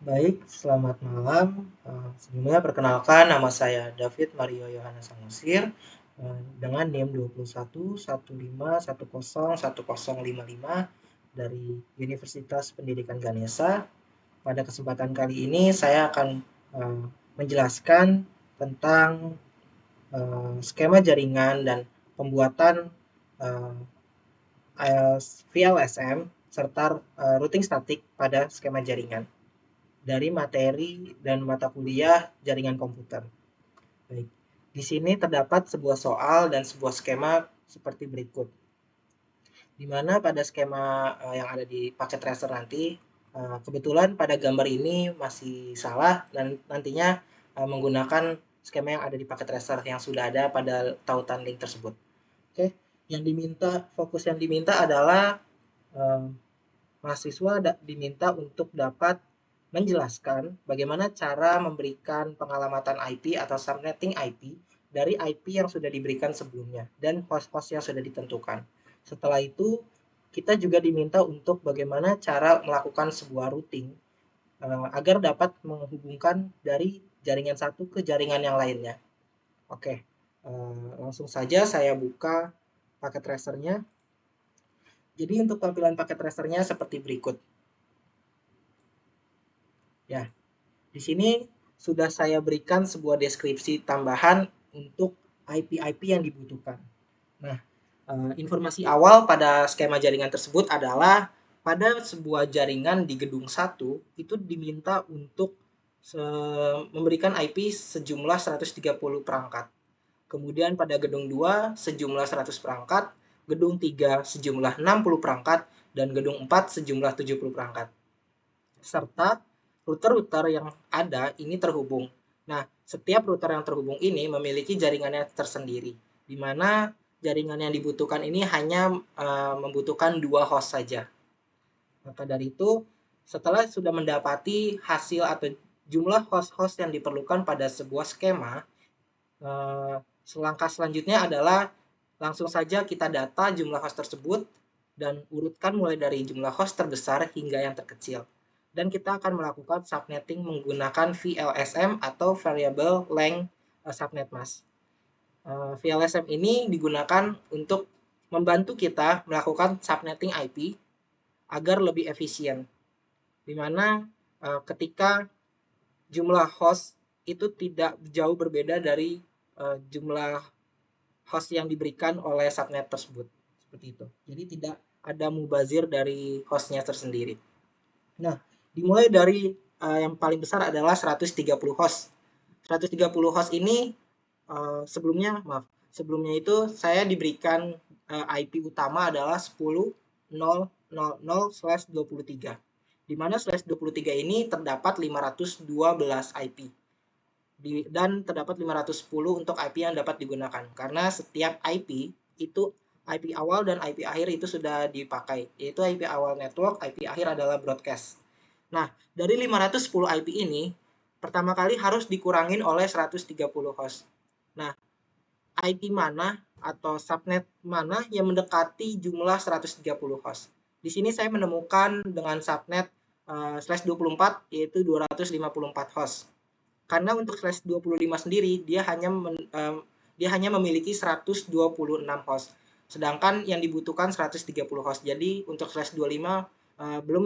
Baik, selamat malam. Sebelumnya perkenalkan nama saya David Mario Yohanes Samosir dengan NIM 21.151.10.1055 dari Universitas Pendidikan Ganesha. Pada kesempatan kali ini saya akan menjelaskan tentang skema jaringan dan pembuatan uh, VLSM serta routing statik pada skema jaringan dari materi dan mata kuliah jaringan komputer. Baik. Di sini terdapat sebuah soal dan sebuah skema seperti berikut. Di mana pada skema yang ada di paket tracer nanti, kebetulan pada gambar ini masih salah dan nantinya menggunakan skema yang ada di paket tracer yang sudah ada pada tautan link tersebut. Oke, yang diminta, fokus yang diminta adalah mahasiswa diminta untuk dapat menjelaskan bagaimana cara memberikan pengalamatan IP atau subnetting IP dari IP yang sudah diberikan sebelumnya dan host-host yang sudah ditentukan. Setelah itu, kita juga diminta untuk bagaimana cara melakukan sebuah routing agar dapat menghubungkan dari jaringan satu ke jaringan yang lainnya. Oke, langsung saja saya buka paket tracernya. Jadi untuk tampilan paket tracernya seperti berikut. Ya, di sini sudah saya berikan sebuah deskripsi tambahan untuk IP-IP yang dibutuhkan. Nah, informasi awal pada skema jaringan tersebut adalah pada sebuah jaringan di gedung 1 itu diminta untuk memberikan IP sejumlah 130 perangkat. Kemudian pada gedung 2 sejumlah 100 perangkat, gedung 3 sejumlah 60 perangkat, dan gedung 4 sejumlah 70 perangkat. Serta router-router yang ada ini terhubung. Nah, setiap router yang terhubung ini memiliki jaringannya tersendiri, di mana jaringan yang dibutuhkan ini hanya membutuhkan 2 host saja. Maka dari itu, setelah sudah mendapati hasil atau jumlah host-host yang diperlukan pada sebuah skema, langkah selanjutnya adalah langsung saja kita data jumlah host tersebut dan urutkan mulai dari jumlah host terbesar hingga yang terkecil. Dan kita akan melakukan subnetting menggunakan VLSM atau Variable Length Subnet Mask. VLSM ini digunakan untuk membantu kita melakukan subnetting IP agar lebih efisien. Dimana ketika jumlah host itu tidak jauh berbeda dari jumlah host yang diberikan oleh subnet tersebut. Seperti itu. Jadi tidak ada mubazir dari hostnya tersendiri. Nah, dimulai dari yang paling besar adalah 130 host. 130 host ini sebelumnya itu saya diberikan IP utama adalah 10.0.0./23. Di mana /23 ini terdapat 512 IP. Dan terdapat 510 untuk IP yang dapat digunakan. Karena setiap IP itu IP awal dan IP akhir itu sudah dipakai, yaitu IP awal network, IP akhir adalah broadcast. Nah, dari 510 IP ini, pertama kali harus dikurangin oleh 130 host. Nah, IP mana atau subnet mana yang mendekati jumlah 130 host. Di sini saya menemukan dengan subnet /24 yaitu 254 host. Karena untuk /25 sendiri dia hanya memiliki 126 host. Sedangkan yang dibutuhkan 130 host. Jadi untuk /25 belum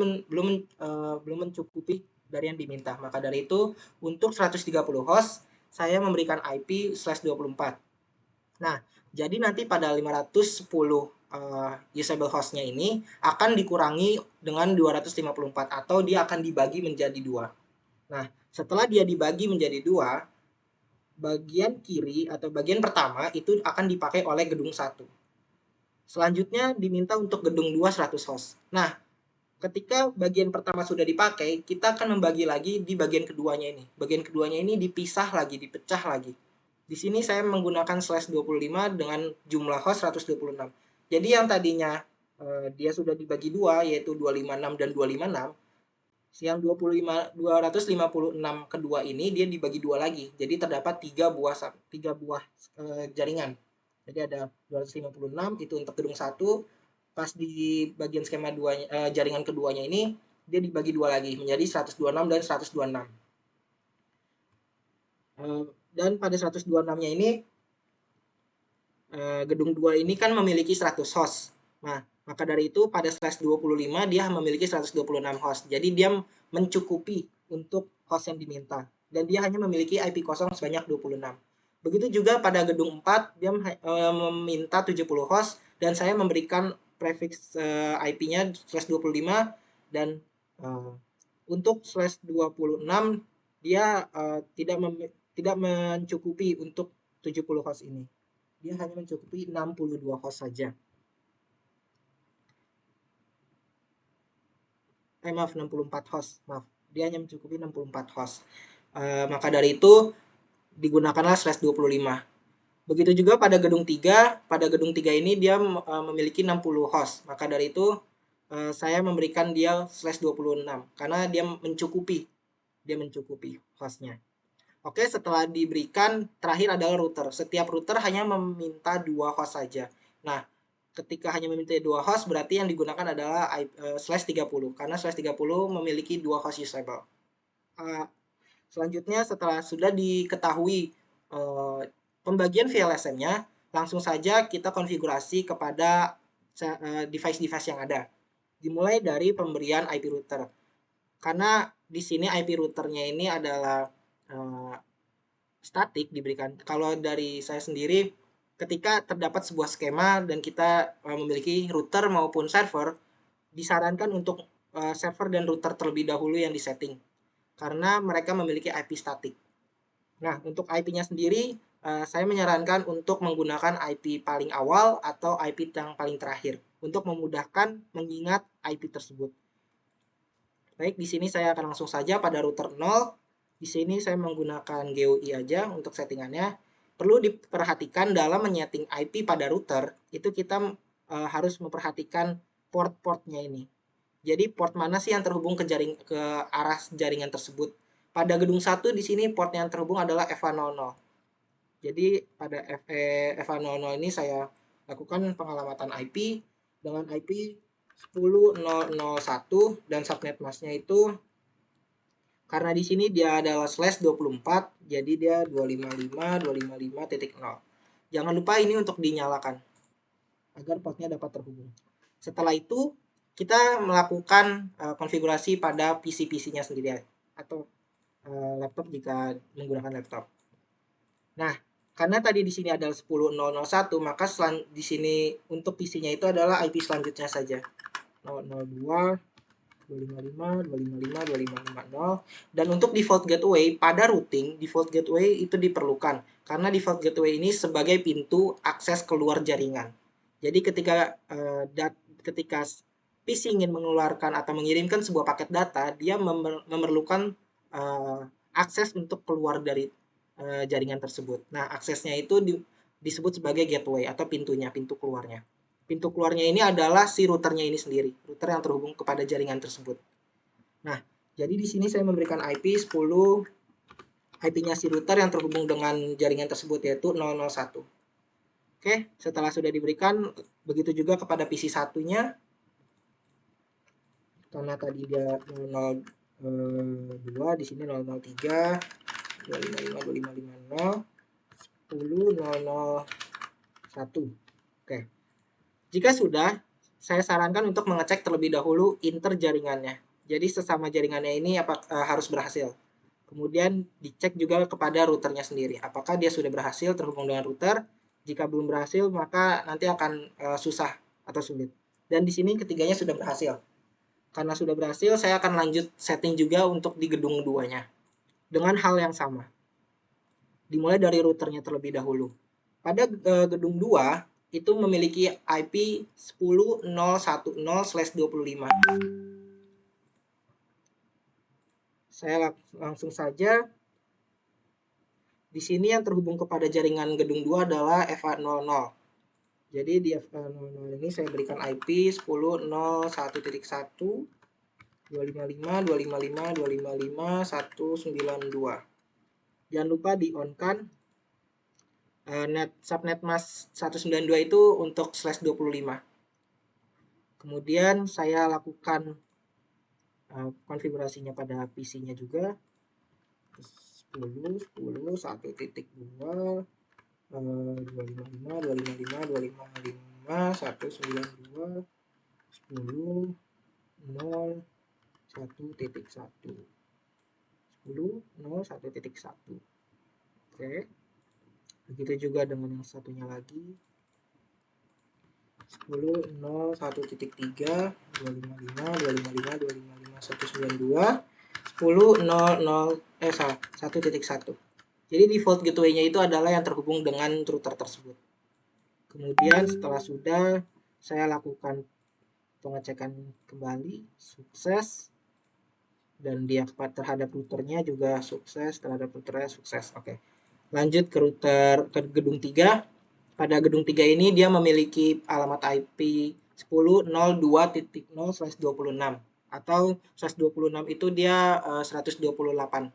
mencukupi dari yang diminta. Maka dari itu untuk 130 host saya memberikan IP /24. Nah, jadi nanti pada 510 usable hostnya ini akan dikurangi dengan 254 atau dia akan dibagi menjadi 2. Nah, setelah dia dibagi menjadi 2, bagian kiri atau bagian pertama itu akan dipakai oleh gedung 1. Selanjutnya diminta untuk gedung 2 100 host. Nah, ketika bagian pertama sudah dipakai, kita akan membagi lagi di bagian keduanya ini. Bagian keduanya ini dipisah lagi, dipecah lagi. Di sini saya menggunakan /25 dengan jumlah host 126. Jadi yang tadinya dia sudah dibagi 2 yaitu 256 dan 256, yang 256 kedua ini dia dibagi 2 lagi. Jadi terdapat 3 buah jaringan. Jadi ada 256 itu untuk gedung 1. Pas di bagian skema jaringan keduanya ini dia dibagi dua lagi menjadi 126 dan 126. Dan pada 126-nya ini gedung 2 ini kan memiliki 100 host. Nah, maka dari itu pada slash 25 dia memiliki 126 host. Jadi dia mencukupi untuk host yang diminta. Dan dia hanya memiliki IP kosong sebanyak 26. Begitu juga pada gedung 4 dia meminta 70 host dan saya memberikan prefix IP-nya slash 25 dan untuk slash 26 dia tidak mencukupi untuk 70 host ini. Dia hanya mencukupi 62 host saja. Maaf, 64 host. Maaf, dia hanya mencukupi 64 host. Maka dari itu digunakanlah slash 25. Begitu juga pada gedung 3. Pada gedung 3 ini dia memiliki 60 host. Maka dari itu saya memberikan dia slash 26 karena dia mencukupi hostnya. Oke, setelah diberikan, terakhir adalah router. Setiap router hanya meminta 2 host saja. Nah, ketika hanya meminta 2 host, berarti yang digunakan adalah slash 30. Karena slash 30 memiliki 2 host usable. Selanjutnya, setelah sudah diketahui pembagian VLSM-nya, langsung saja kita konfigurasi kepada device-device yang ada. Dimulai dari pemberian IP router. Karena di sini IP routernya ini adalah statik diberikan. Kalau dari saya sendiri, ketika terdapat sebuah skema dan kita memiliki router maupun server, disarankan untuk server dan router terlebih dahulu yang disetting, karena mereka memiliki IP statik. Nah, untuk IP-nya sendiri, saya menyarankan untuk menggunakan IP paling awal atau IP yang paling terakhir, untuk memudahkan mengingat IP tersebut. Baik, di sini saya akan langsung saja pada router 0. Di sini saya menggunakan GUI aja untuk settingannya. Perlu diperhatikan dalam menyeting IP pada router, itu kita harus memperhatikan port-portnya ini. Jadi port mana sih yang terhubung ke arah jaringan tersebut. Pada gedung 1 di sini port yang terhubung adalah FA00. Jadi pada FA00 ini saya lakukan pengalamatan IP dengan IP 10.0.0.1 dan subnet masknya itu karena di sini dia adalah slash 24, jadi dia 255.255.0. Jangan lupa ini untuk dinyalakan agar portnya dapat terhubung. Setelah itu kita melakukan konfigurasi pada PC-PC-nya sendiri atau laptop jika menggunakan laptop. Nah, karena tadi di sini adalah 10.0.0.1, maka di sini untuk PC-nya itu adalah IP selanjutnya saja. 002 255 255 2550. Dan untuk default gateway pada routing, default gateway itu diperlukan karena default gateway ini sebagai pintu akses keluar jaringan. Jadi ketika PC ingin mengeluarkan atau mengirimkan sebuah paket data, dia memerlukan akses untuk keluar dari jaringan tersebut. Nah, aksesnya itu disebut sebagai gateway atau pintu keluarnya. Pintu keluarnya ini adalah si routernya ini sendiri, router yang terhubung kepada jaringan tersebut. Nah, jadi di sini saya memberikan IP 10, IP-nya si router yang terhubung dengan jaringan tersebut yaitu 001. Oke, setelah sudah diberikan, begitu juga kepada PC satunya, karena tadi dia 002, di sini 003, 255, 2550, 10, 001. Oke. Jika sudah, saya sarankan untuk mengecek terlebih dahulu inter jaringannya. Jadi sesama jaringannya ini harus berhasil. Kemudian dicek juga kepada routernya sendiri. Apakah dia sudah berhasil terhubung dengan router? Jika belum berhasil, maka nanti akan susah atau sulit. Dan di sini ketiganya sudah berhasil. Karena sudah berhasil, saya akan lanjut setting juga untuk di gedung 2-nya. Dengan hal yang sama. Dimulai dari routernya terlebih dahulu. Pada gedung 2, itu memiliki IP 10.0.10/25. Saya langsung saja. Di sini yang terhubung kepada jaringan gedung 2 adalah FA00. Jadi di FA00 ini saya berikan IP 10.0.1.1 255 255 255 192. Jangan lupa di on kan subnet mask 192 itu untuk slash 25. Kemudian saya lakukan konfigurasinya pada PC-nya juga 10, 10, 1.2, 255, 255, 255, 192, 10, 0, 1.1, 10, 0, 1.1. Oke, begitu juga dengan yang satunya lagi 10, 0, 1.3, 255, 255, 255, 192, 10, 0, 0, 1.1. Jadi default gateway-nya itu adalah yang terhubung dengan router tersebut. Kemudian setelah sudah, saya lakukan pengecekan kembali, sukses. Dan dia terhadap routernya juga sukses, terhadap routernya sukses. Oke. Lanjut ke router ke gedung 3. Pada gedung 3 ini dia memiliki alamat IP 10.02.0/26 atau /26 itu dia 128.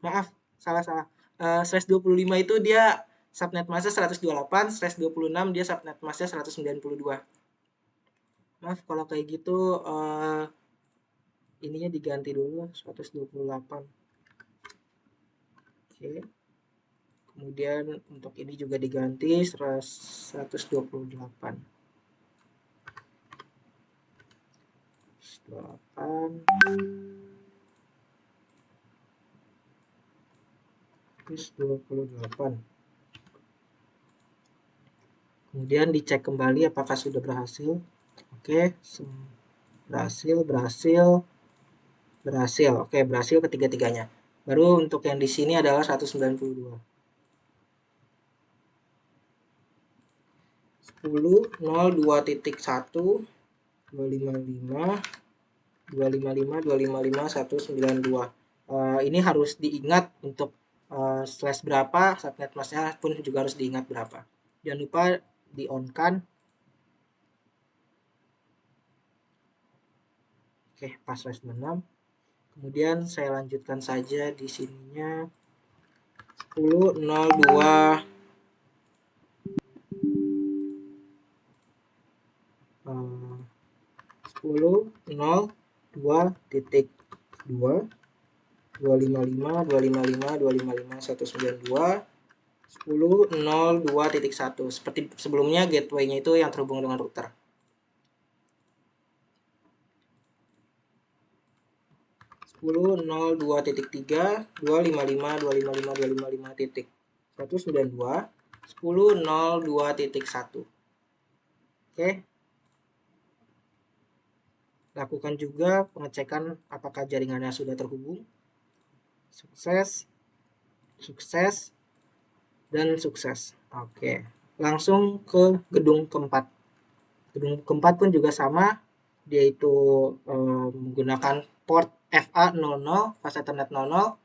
Maaf, salah. /25 itu dia subnet masknya 128, /26 dia subnet masknya 192. Maaf kalau kayak gitu ininya diganti dulu 128. Oke. Kemudian untuk ini juga diganti 128. 128. Kemudian dicek kembali apakah sudah berhasil. Oke, berhasil. Oke, berhasil ketiga-tiganya. Baru untuk yang di sini adalah 192. 10.02.1 255 192. Ini harus diingat untuk slash berapa, subnet masknya pun juga harus diingat berapa. Jangan lupa di on kan. Oke, pas /26. Kemudian saya lanjutkan saja di sininya 10.02 10.02.2 255 192 10.02.1. Seperti sebelumnya gateway-nya itu yang terhubung dengan router. Sepuluh 02.3 255 255 10.02.1. Oke. Lakukan juga pengecekan apakah jaringannya sudah terhubung. Sukses, dan sukses. Oke. Langsung ke gedung keempat. Gedung keempat pun juga sama, dia itu menggunakan port FA00, fast Ethernet 00,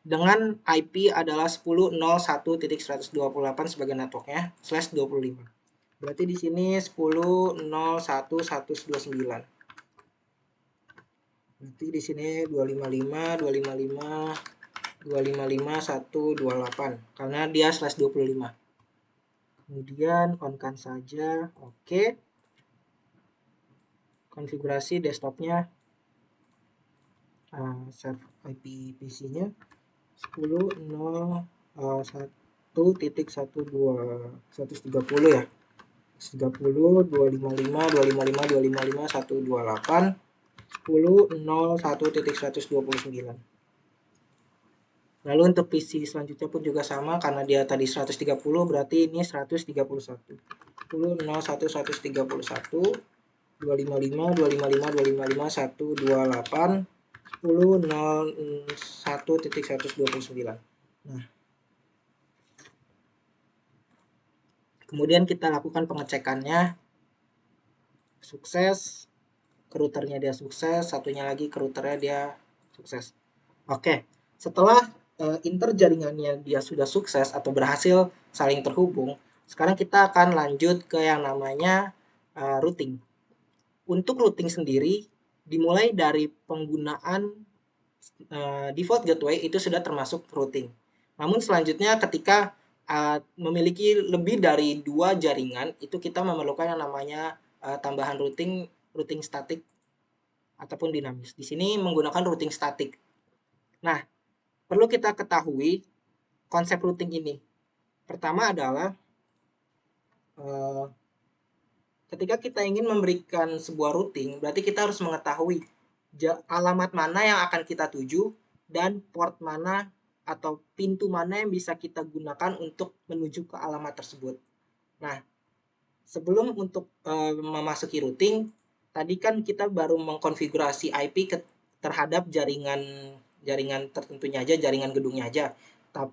dengan IP adalah 10.01.128 sebagai networknya, /25. Berarti di sini 10.01.129. Berarti di sini 255 128 karena dia /25. Kemudian on-kan saja. Oke. Konfigurasi desktopnya, save IP PC-nya 10.01.130 ya. 130 255 128 10.01.129. Lalu untuk PC selanjutnya pun juga sama karena dia tadi 130, berarti ini 131. 10.01.131 255 128 10.01.129. Nah, kemudian kita lakukan pengecekannya. Sukses, ke routernya dia sukses, satunya lagi ke routernya dia sukses. Oke, setelah interjaringannya dia sudah sukses atau berhasil saling terhubung, sekarang kita akan lanjut ke yang namanya routing. Untuk routing sendiri dimulai dari penggunaan default gateway itu sudah termasuk routing. Namun selanjutnya ketika memiliki lebih dari 2 jaringan, itu kita memerlukan yang namanya tambahan routing statik ataupun dinamis. Di sini menggunakan routing statik. Nah, perlu kita ketahui konsep routing ini. Pertama adalah ketika kita ingin memberikan sebuah routing, berarti kita harus mengetahui alamat mana yang akan kita tuju dan port mana atau pintu mana yang bisa kita gunakan untuk menuju ke alamat tersebut. Nah, sebelum untuk memasuki routing, tadi kan kita baru mengkonfigurasi IP terhadap jaringan tertentunya aja, jaringan gedungnya aja.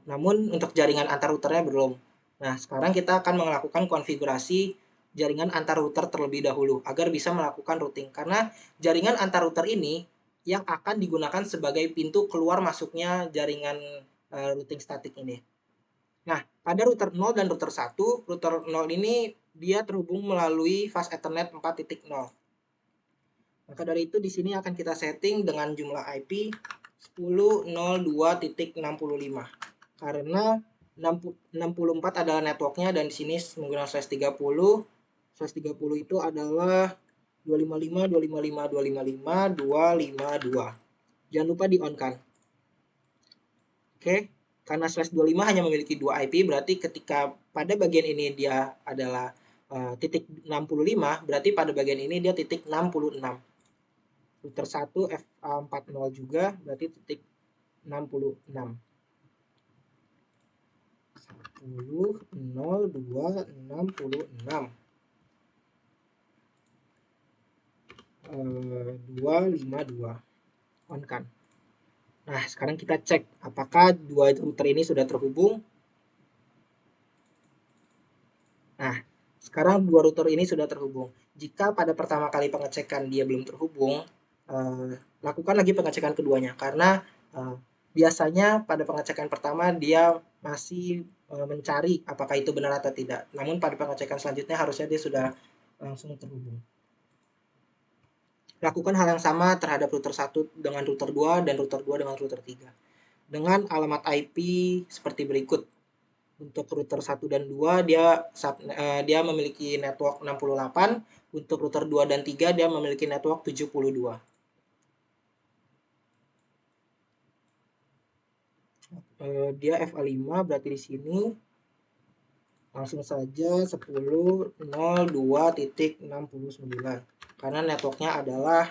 Namun untuk jaringan antar routernya belum. Nah, sekarang kita akan melakukan konfigurasi jaringan antar router terlebih dahulu agar bisa melakukan routing, karena jaringan antar router ini yang akan digunakan sebagai pintu keluar masuknya jaringan routing statik ini. Nah, pada router 0 dan router 1, router 0 ini dia terhubung melalui fast Ethernet 4.0. Maka dari itu di sini akan kita setting dengan jumlah IP 10.02.65 karena 64 adalah networknya dan di sini menggunakan slash 30 itu adalah 255 255 255 252. Jangan lupa di on kan. Oke, karena slash 25 hanya memiliki 2 IP, berarti ketika pada bagian ini dia adalah titik 65, berarti pada bagian ini dia titik 66. Router 1 FA40 juga berarti titik 66. 10 0 2 66 252 on kan. Nah, sekarang kita cek apakah dua router ini sudah terhubung. Nah, sekarang dua router ini sudah terhubung. Jika pada pertama kali pengecekan dia belum terhubung, lakukan lagi pengecekan keduanya, karena biasanya pada pengecekan pertama dia masih mencari apakah itu benar atau tidak. Namun pada pengecekan selanjutnya harusnya dia sudah langsung terhubung. Lakukan hal yang sama terhadap router 1 dengan router 2 dan router 2 dengan router 3. Dengan alamat IP seperti berikut. Untuk router 1 dan 2 dia memiliki network 68, untuk router 2 dan 3 dia memiliki network 72. Dia FA5 berarti di sini langsung saja 10.02.69 karena networknya adalah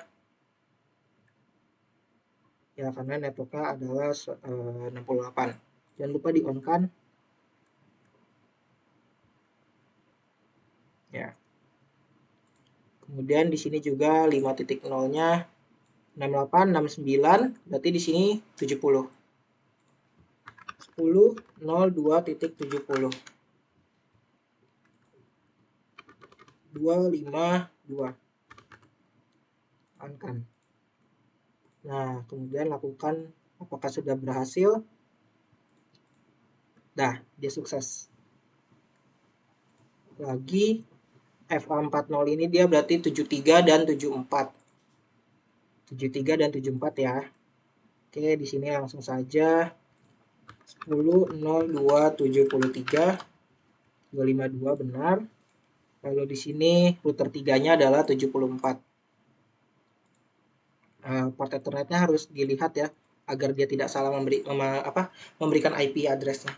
68. Jangan lupa di on kan. Ya. Kemudian di sini juga 5.0-nya 68 69, berarti di sini 70. 10.02.70 252 on kan. Nah, kemudian lakukan apakah sudah berhasil. Nah, dia sukses. Lagi FA40 ini dia berarti 73 dan 74. 73 dan 74 ya. Oke, di sini langsung saja 10.02.73 252 benar. Lalu di sini router 3-nya adalah 74. Port Ethernetnya harus dilihat ya agar dia tidak salah memberikan IP addressnya.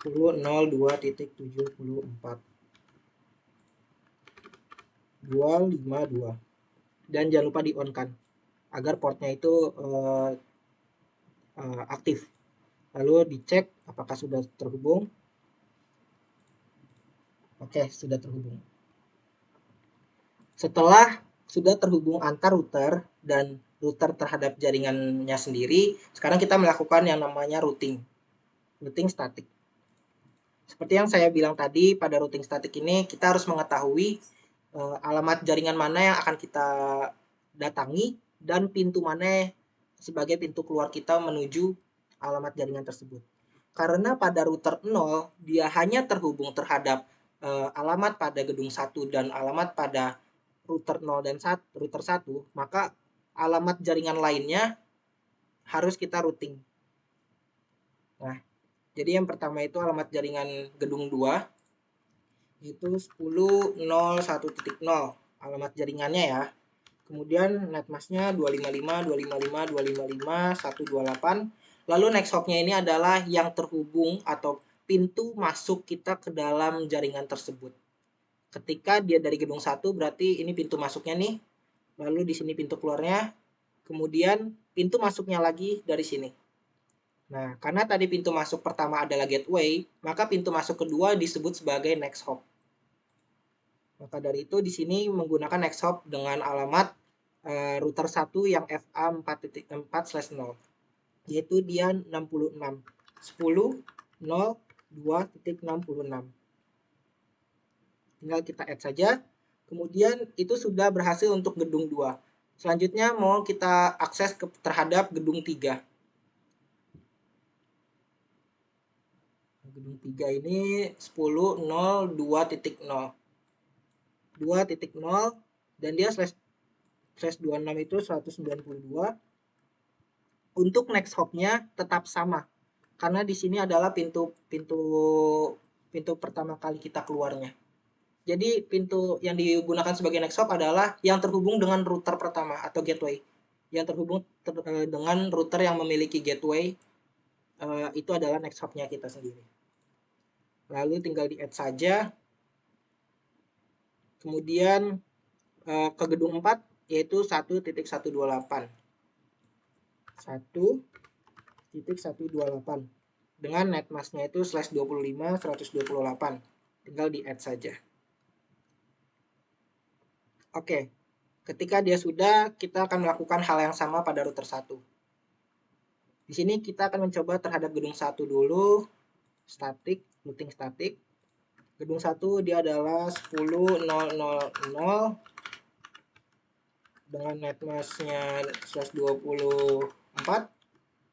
10.02.74 252. Dan jangan lupa di on kan agar portnya itu aktif. Lalu dicek apakah sudah terhubung. Oke, sudah terhubung. Setelah sudah terhubung antar router dan router terhadap jaringannya sendiri, sekarang kita melakukan yang namanya routing statik. Seperti yang saya bilang tadi, pada routing statik ini kita harus mengetahui alamat jaringan mana yang akan kita datangi dan pintu mana sebagai pintu keluar kita menuju alamat jaringan tersebut. Karena pada router 0 dia hanya terhubung terhadap alamat pada gedung 1 dan alamat pada router 0 dan router 1, maka alamat jaringan lainnya harus kita routing. Nah, jadi yang pertama itu alamat jaringan gedung 2 itu 10.01.0 alamat jaringannya ya. Kemudian netmasknya 255, 255, 255, 128. Lalu next hopnya ini adalah yang terhubung atau pintu masuk kita ke dalam jaringan tersebut. Ketika dia dari gedung 1 berarti ini pintu masuknya nih. Lalu di sini pintu keluarnya. Kemudian pintu masuknya lagi dari sini. Nah, karena tadi pintu masuk pertama adalah gateway, maka pintu masuk kedua disebut sebagai next hop. Maka dari itu di sini menggunakan next hop dengan alamat router 1 yang FA 4.4/0, yaitu dia 66 10.02.66. Tinggal kita add saja. Kemudian itu sudah berhasil untuk gedung 2. Selanjutnya mau kita akses terhadap gedung 3. Gedung 3 ini 10.02.0 2.0 dan dia slash 26 itu 192. Untuk next hopnya tetap sama karena di sini adalah pintu pertama kali kita keluarnya. Jadi pintu yang digunakan sebagai next hop adalah yang terhubung dengan router pertama atau gateway. Yang terhubung dengan router yang memiliki gateway, itu adalah next hopnya kita sendiri. Lalu tinggal di add saja. Kemudian ke gedung 4 yaitu 1.128. 1.128 dengan netmasknya itu /25 128. Tinggal di add saja. Oke, ketika dia sudah, kita akan melakukan hal yang sama pada router 1. Di sini kita akan mencoba terhadap gedung 1 dulu, static, routing static. Gedung 1 dia adalah 10.0.0.0 dengan netmasknya /24.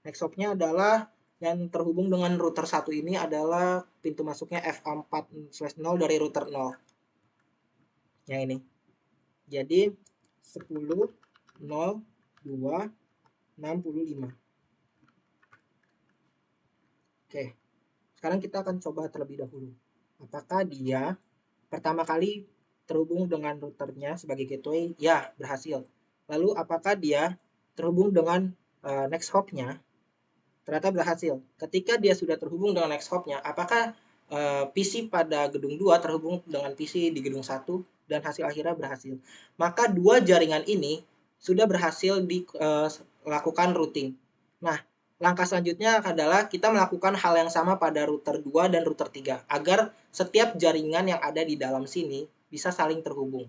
Next hopnya adalah yang terhubung dengan router 1 ini adalah pintu masuknya FA4/0 dari router 0. Yang ini. Jadi 10.0.2.65. Oke. Sekarang kita akan coba terlebih dahulu. Apakah dia pertama kali terhubung dengan routernya sebagai gateway? Ya, berhasil. Lalu apakah dia terhubung dengan next hopnya? Ternyata berhasil. Ketika dia sudah terhubung dengan next hopnya, apakah PC pada gedung 2 terhubung dengan PC di gedung 1 dan hasil akhirnya berhasil. Maka dua jaringan ini sudah berhasil dilakukan routing. Nah, langkah selanjutnya adalah kita melakukan hal yang sama pada router 2 dan router 3 agar setiap jaringan yang ada di dalam sini bisa saling terhubung.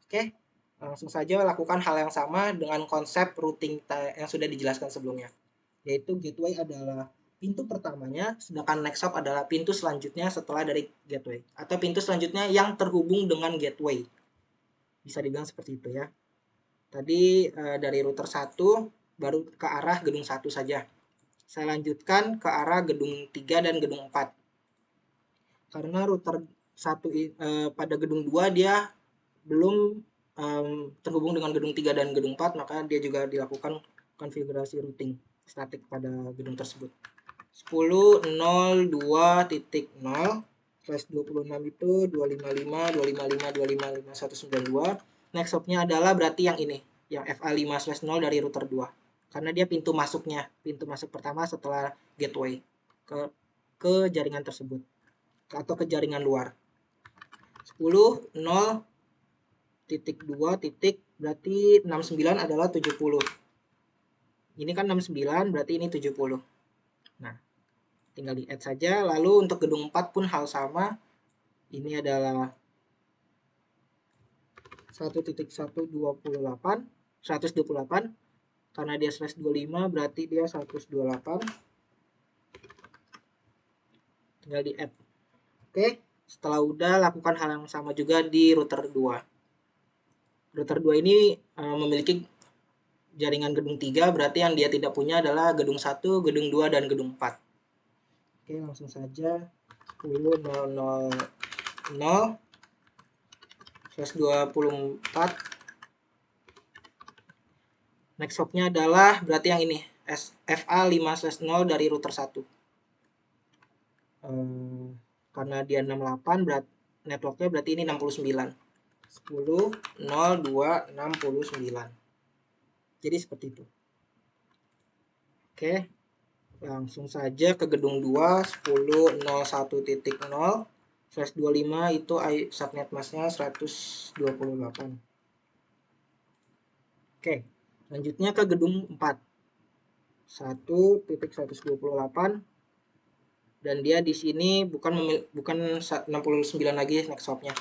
Oke, langsung saja lakukan hal yang sama dengan konsep routing yang sudah dijelaskan sebelumnya. Yaitu gateway adalah pintu pertamanya, sedangkan next hop adalah pintu selanjutnya setelah dari gateway. Atau pintu selanjutnya yang terhubung dengan gateway. Bisa dibilang seperti itu ya. Tadi dari router 1 baru ke arah gedung 1 saja. Saya lanjutkan ke arah gedung 3 dan gedung 4. Karena router 1 pada gedung 2 dia belum terhubung dengan gedung 3 dan gedung 4, maka dia juga dilakukan konfigurasi routing statik pada gedung tersebut. 10.02.0/26 itu 255, 255, 255, 192. Next hopnya adalah berarti yang ini, yang FA5/0 dari router 2. Karena dia pintu masuk pertama setelah gateway ke jaringan tersebut atau ke jaringan luar. 10.0.2 berarti 69 adalah 70. Ini kan 69 berarti ini 70. Nah, tinggal di add saja. Lalu untuk gedung 4 pun hal sama. Ini adalah 1.128 karena dia /25 berarti dia 128. Tinggal di add. Oke, setelah udah lakukan hal yang sama juga di router 2. Router 2 ini memiliki jaringan gedung 3, berarti yang dia tidak punya adalah gedung 1, gedung 2, dan gedung 4. Oke, langsung saja 10.0.0/24. Next hopnya adalah berarti yang ini, FA5/0 dari router 1. Karena dia 68, networknya berarti ini 69. 10, 0, 2, 69. Jadi seperti itu. Oke, langsung saja ke gedung 2, 10.01.0/25 itu subnet masknya 128. Oke, selanjutnya ke gedung 4. 1.128 dan dia di sini bukan 69 lagi next hopnya.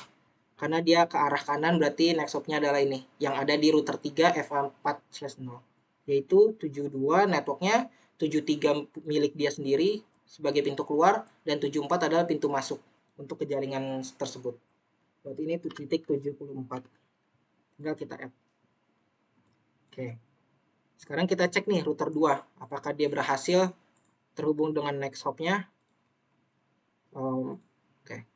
Karena dia ke arah kanan berarti next hopnya adalah ini yang ada di router 3 FA4/0 yaitu 72 networknya, 73 milik dia sendiri sebagai pintu keluar dan 74 adalah pintu masuk untuk ke jaringan tersebut. Berarti ini 7.74. Tinggal kita add. Oke. Sekarang kita cek nih router 2 apakah dia berhasil terhubung dengan next hop-nya. Oke.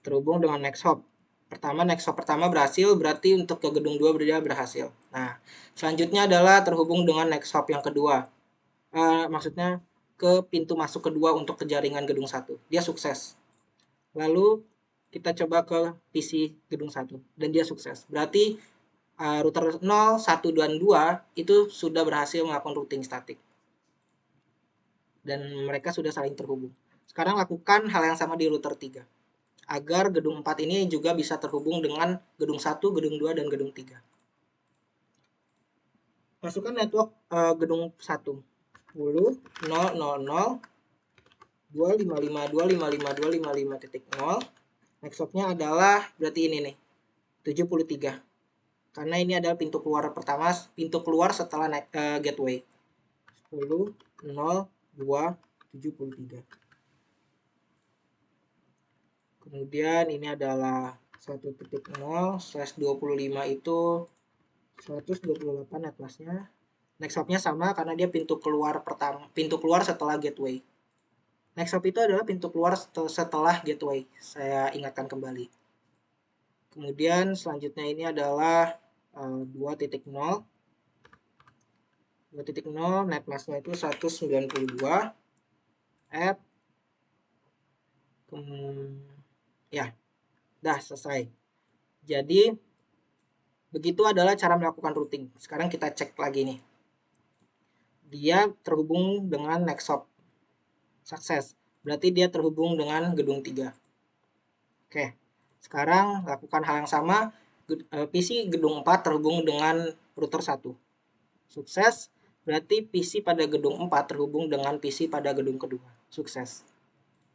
Terhubung dengan next hop. Next hop pertama berhasil, berarti untuk ke gedung 2 dia berhasil. Nah, selanjutnya adalah terhubung dengan next hop yang kedua. Maksudnya ke pintu masuk kedua untuk ke jaringan gedung 1. Dia sukses. Lalu kita coba ke PC gedung 1 dan dia sukses. Berarti router 0, 1, dan 2 itu sudah berhasil melakukan routing statik. Dan mereka sudah saling terhubung. Sekarang lakukan hal yang sama di router 3. Agar gedung 4 ini juga bisa terhubung dengan gedung 1, gedung 2, dan gedung 3. Masukkan network gedung 1. 10, 0, 0, 0, 255, 255, 255.0. Next hopnya adalah berarti ini nih, 73. Karena ini adalah pintu keluar pertama, pintu keluar setelah gateway. 10, 0, 2, 73. Kemudian ini adalah 1.0/25 itu 128 netmasnya. Next hop-nya sama karena dia pintu keluar pertama, pintu keluar setelah gateway. Next hop itu adalah pintu keluar setelah gateway. Saya ingatkan kembali. Kemudian selanjutnya ini adalah 2.0. 2.0 netmasknya itu 192. Add. Ya, dah selesai. Jadi begitu adalah cara melakukan routing. Sekarang kita cek lagi nih. Dia terhubung dengan next hop. Sukses. Berarti dia terhubung dengan gedung 3. Oke. Sekarang lakukan hal yang sama. PC gedung 4 terhubung dengan router 1. Sukses. Berarti PC pada gedung 4 terhubung dengan PC pada gedung kedua. Sukses.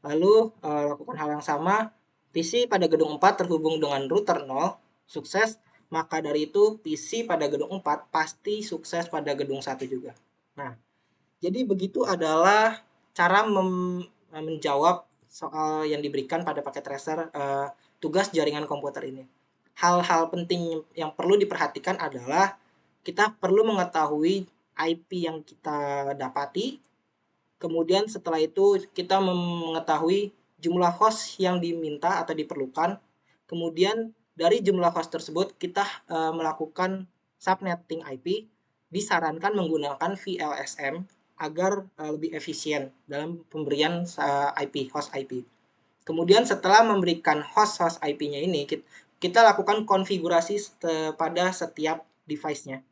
Lalu lakukan hal yang sama. PC pada gedung 4 terhubung dengan router 0. Sukses. Maka dari itu PC pada gedung 4 pasti sukses pada gedung 1 juga. Nah, jadi begitu adalah cara menjawab soal yang diberikan pada paket tracer tugas jaringan komputer ini. Hal-hal penting yang perlu diperhatikan adalah kita perlu mengetahui IP yang kita dapati. Kemudian setelah itu kita mengetahui jumlah host yang diminta atau diperlukan. Kemudian dari jumlah host tersebut kita melakukan subnetting IP. Disarankan menggunakan VLSM agar lebih efisien dalam pemberian IP, host IP. Kemudian setelah memberikan host IP-nya ini, kita lakukan konfigurasi pada setiap device-nya.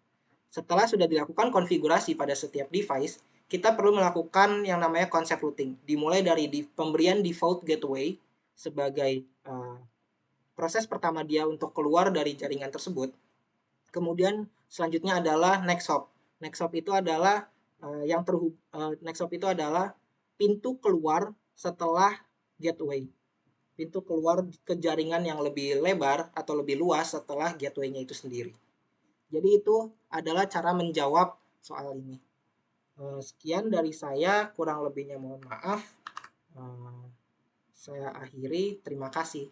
Setelah sudah dilakukan konfigurasi pada setiap device, kita perlu melakukan yang namanya konsep routing. Dimulai dari pemberian default gateway sebagai proses pertama dia untuk keluar dari jaringan tersebut. Kemudian selanjutnya adalah next hop. Next hop itu adalah next hop itu adalah pintu keluar setelah gateway. Pintu keluar ke jaringan yang lebih lebar atau lebih luas setelah gateway-nya itu sendiri. Jadi itu adalah cara menjawab soal ini. Sekian dari saya, kurang lebihnya mohon maaf. Saya akhiri, terima kasih.